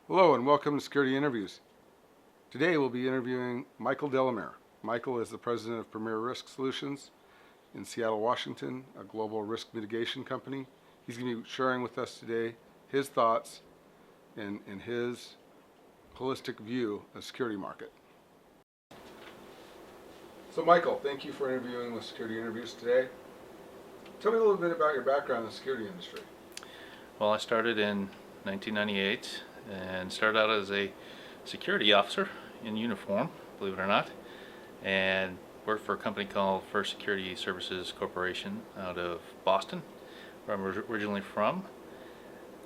Hello and welcome to Security Interviews. Today we'll be interviewing Michael Delamere. Michael is the president of Premier Risk Solutions in Seattle, Washington, a global risk mitigation company. He's going to be sharing with us today his thoughts and his holistic view of the security market. So Michael, thank you for interviewing with Security Interviews today. Tell me a little bit about your background in the security industry. Well, I started in 1998 and started out as a security officer in uniform, believe it or not, and worked for a company called First Security Services Corporation out of Boston, where I'm originally from.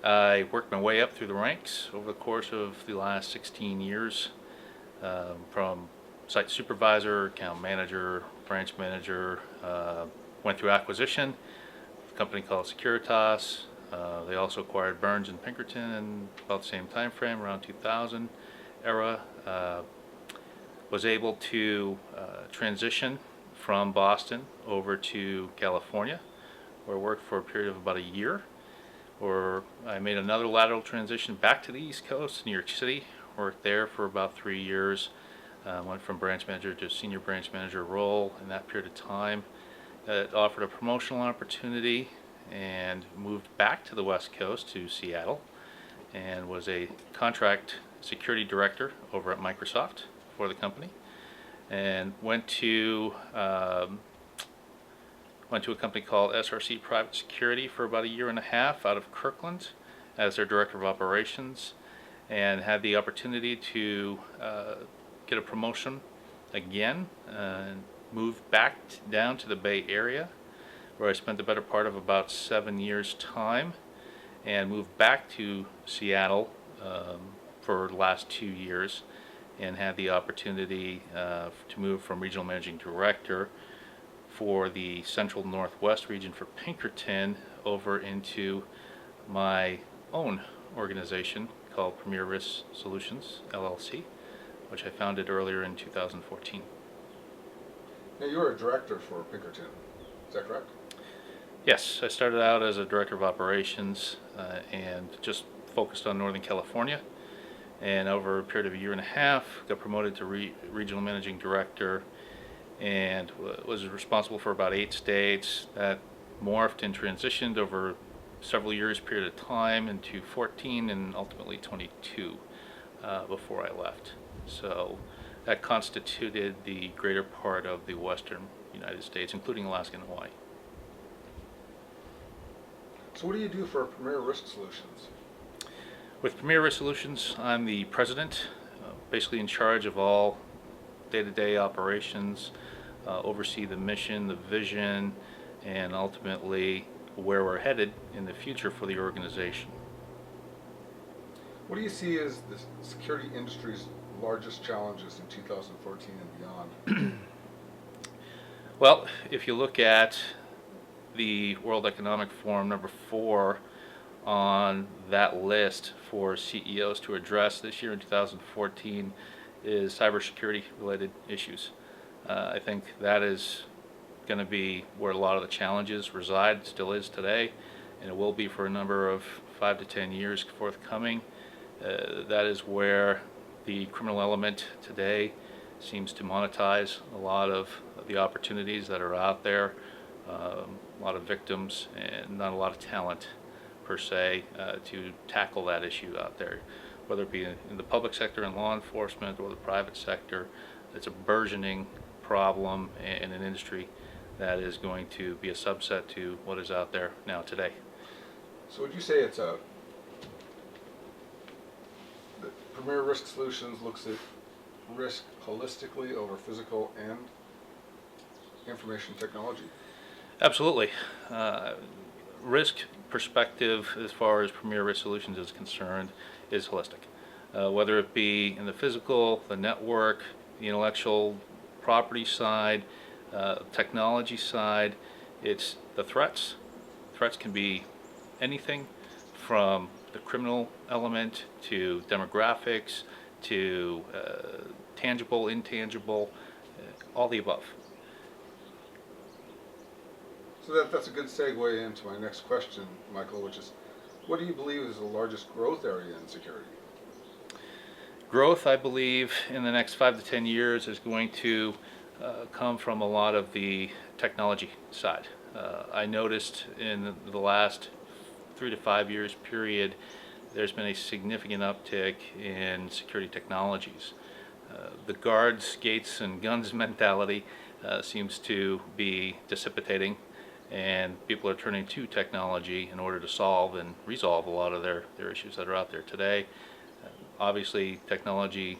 I worked my way up through the ranks over the course of the last 16 years, from site supervisor, account manager, branch manager, went through acquisition, a company called Securitas. They also acquired Burns and Pinkerton in about the same time frame, around 2000 era. Was able to transition from Boston over to California, where I worked for a period of about a year, where I made another lateral transition back to the East Coast, New York City. Worked there for about 3 years. Went from branch manager to senior branch manager role in that period of time. It offered a promotional opportunity and moved back to the West Coast to Seattle and was a contract security director over at Microsoft for the company, and went to a company called SRC Private Security for about a year and a half out of Kirkland as their director of operations, and had the opportunity to get a promotion again and moved back down to the Bay Area, where I spent the better part of about 7 years' time, and moved back to Seattle for the last 2 years, and had the opportunity to move from regional managing director for the central northwest region for Pinkerton over into my own organization called Premier Risk Solutions, LLC, which I founded earlier in 2014. Now you were a director for Pinkerton, is that correct? Yes, I started out as a director of operations and just focused on Northern California. And over a period of a year and a half, got promoted to regional managing director, and was responsible for about 8 states. That morphed and transitioned over several years period of time into 14 and ultimately 22 before I left. So that constituted the greater part of the western United States, including Alaska and Hawaii. So what do you do for Premier Risk Solutions? With Premier Risk Solutions, I'm the president, basically in charge of all day-to-day operations, oversee the mission, the vision, and ultimately where we're headed in the future for the organization. What do you see as the security industry's largest challenges in 2014 and beyond? Well, if you look at the World Economic Forum number 4 on that list for CEOs to address this year in 2014 is cybersecurity related issues. I think that is going to be where a lot of the challenges reside, still is today, and it will be for a number of 5 to 10 years forthcoming. That is where the criminal element today seems to monetize a lot of the opportunities that are out there. A lot of victims and not a lot of talent per se to tackle that issue out there, whether it be in the public sector and law enforcement or the private sector. It's a burgeoning problem in an industry that is going to be a subset to what is out there now today. So would you say it's the Premier Risk Solutions looks at risk holistically over physical and information technology? Absolutely. Risk perspective as far as Premier Risk Solutions is concerned is holistic. Whether it be in the physical, the network, the intellectual property side, technology side, it's the threats. Threats can be anything from the criminal element to demographics to tangible, intangible, all the above. So that's a good segue into my next question, Michael, which is, what do you believe is the largest growth area in security? Growth, I believe, in the next 5 to 10 years is going to come from a lot of the technology side. I noticed in the last 3 to 5 years period, there's been a significant uptick in security technologies. The guards, gates, and guns mentality seems to be dissipating, and people are turning to technology in order to solve and resolve a lot of their issues that are out there today. Obviously, technology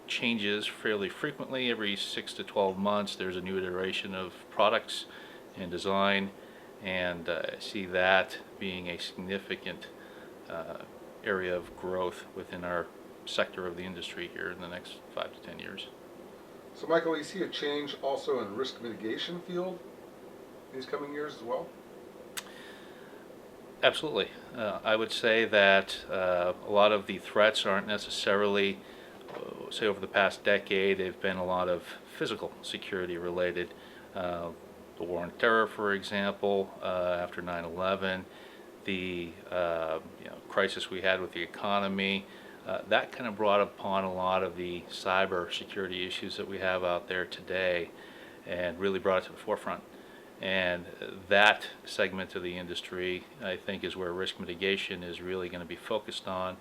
changes fairly frequently. Every 6 to 12 months, there's a new iteration of products and design, and I see that being a significant area of growth within our sector of the industry here in the next 5 to 10 years. So Michael, you see a change also in risk mitigation field these coming years as well? Absolutely. I would say that a lot of the threats aren't necessarily, say over the past decade, they've been a lot of physical security related. The war on terror, for example, after 9/11, the crisis we had with the economy, that kind of brought upon a lot of the cyber security issues that we have out there today and really brought it to the forefront. And that segment of the industry, I think, is where risk mitigation is really going to be focused on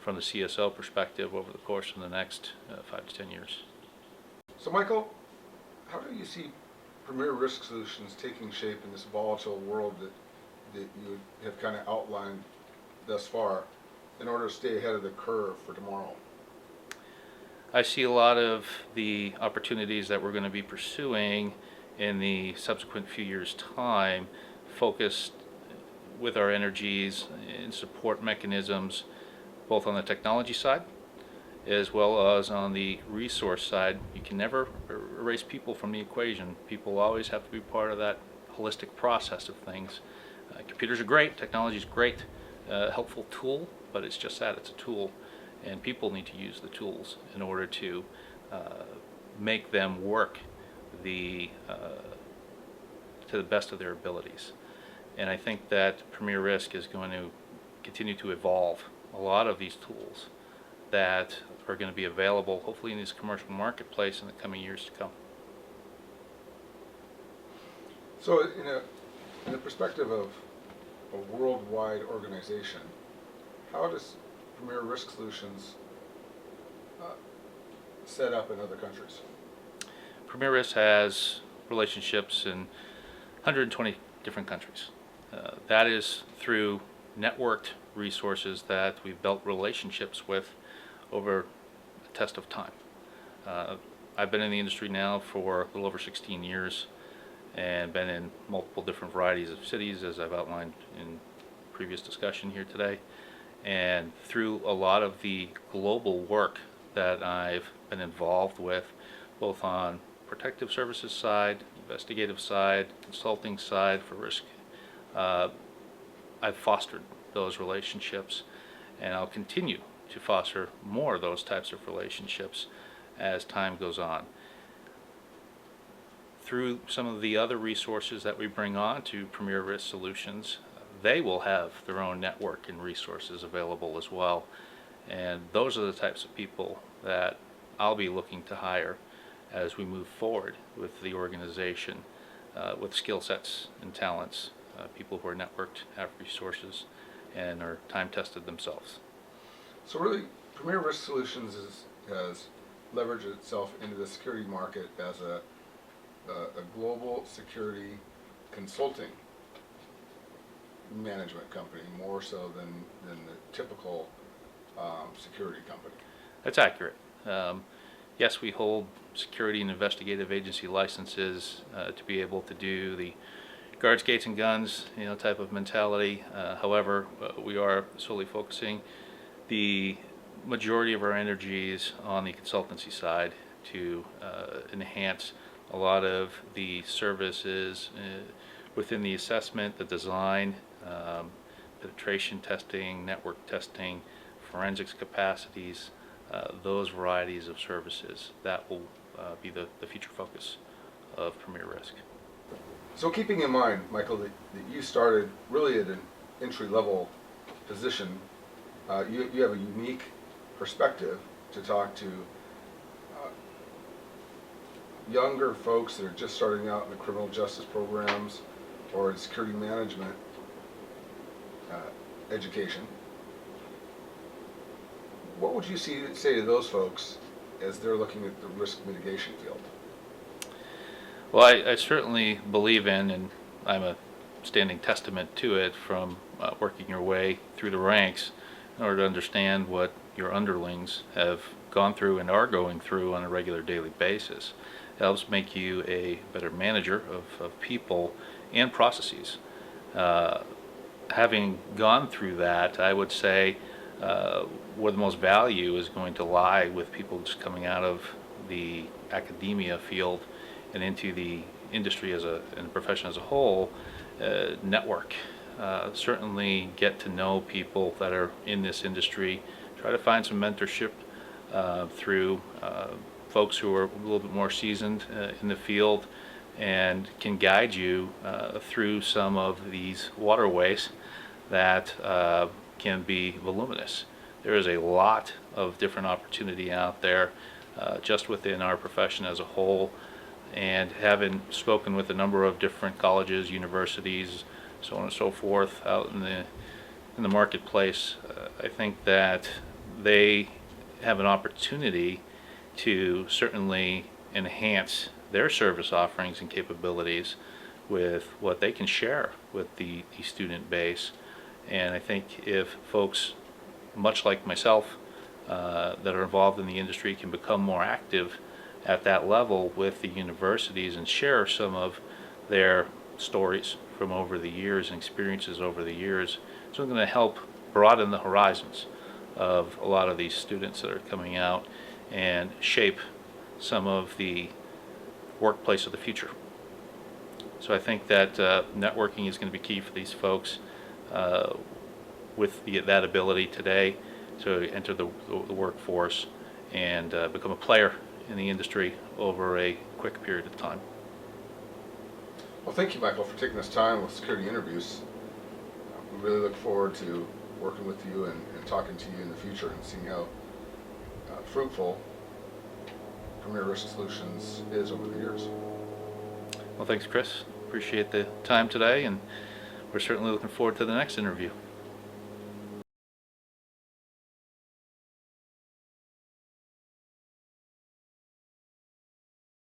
from the CSO perspective over the course of the next 5 to 10 years. So Michael, how do you see Premier Risk Solutions taking shape in this volatile world that you have kind of outlined thus far in order to stay ahead of the curve for tomorrow? I see a lot of the opportunities that we're going to be pursuing in the subsequent few years' time focused with our energies in support mechanisms both on the technology side as well as on the resource side. You can never erase people from the equation. People always have to be part of that holistic process of things. Computers are great, technology is great, helpful tool, but it's just that, it's a tool, and people need to use the tools in order to make them work to the best of their abilities. And I think that Premier Risk is going to continue to evolve a lot of these tools that are going to be available hopefully in this commercial marketplace in the coming years to come. So in the perspective of a worldwide organization, how does Premier Risk Solutions set up in other countries? Premier Risk has relationships in 120 different countries. That is through networked resources that we've built relationships with over a test of time. I've been in the industry now for a little over 16 years and been in multiple different varieties of cities, as I've outlined in previous discussion here today. And through a lot of the global work that I've been involved with, both on protective services side, investigative side, consulting side for risk, I've fostered those relationships, and I'll continue to foster more of those types of relationships as time goes on. Through some of the other resources that we bring on to Premier Risk Solutions, they will have their own network and resources available as well. And those are the types of people that I'll be looking to hire as we move forward with the organization, with skill sets and talents, people who are networked, have resources, and are time tested themselves. So really, Premier Risk Solutions has leveraged itself into the security market as a global security consulting management company, more so than the typical security company. That's accurate. Yes, we hold security and investigative agency licenses to be able to do the guards, gates, and guns, type of mentality. However, we are solely focusing the majority of our energies on the consultancy side to enhance a lot of the services within the assessment, the design, penetration testing, network testing, forensics capacities, those varieties of services. That will be the future focus of Premier Risk. So keeping in mind, Michael, that you started really at an entry-level position, you have a unique perspective to talk to younger folks that are just starting out in the criminal justice programs or in security management education. What would you say to those folks as they're looking at the risk mitigation field? Well, I certainly believe in, and I'm a standing testament to it from working your way through the ranks in order to understand what your underlings have gone through and are going through on a regular daily basis. It helps make you a better manager of people and processes. Having gone through that, I would say where the most value is going to lie with people just coming out of the academia field and into the industry and the profession as a whole, network. Certainly get to know people that are in this industry. Try to find some mentorship through folks who are a little bit more seasoned in the field and can guide you through some of these waterways that can be voluminous. There is a lot of different opportunity out there just within our profession as a whole, and having spoken with a number of different colleges, universities, so on and so forth out in the marketplace, I think that they have an opportunity to certainly enhance their service offerings and capabilities with what they can share with the student base. And I think if folks, much like myself, that are involved in the industry can become more active at that level with the universities and share some of their stories from over the years and experiences over the years, it's going to help broaden the horizons of a lot of these students that are coming out and shape some of the workplace of the future. So I think that networking is going to be key for these folks with that ability today to enter the workforce and become a player in the industry over a quick period of time. Well, thank you, Michael, for taking this time with security interviews. We really look forward to working with you and talking to you in the future and seeing how fruitful Premier Risk Solutions is over the years. Well, thanks, Chris. Appreciate the time today, and we're certainly looking forward to the next interview.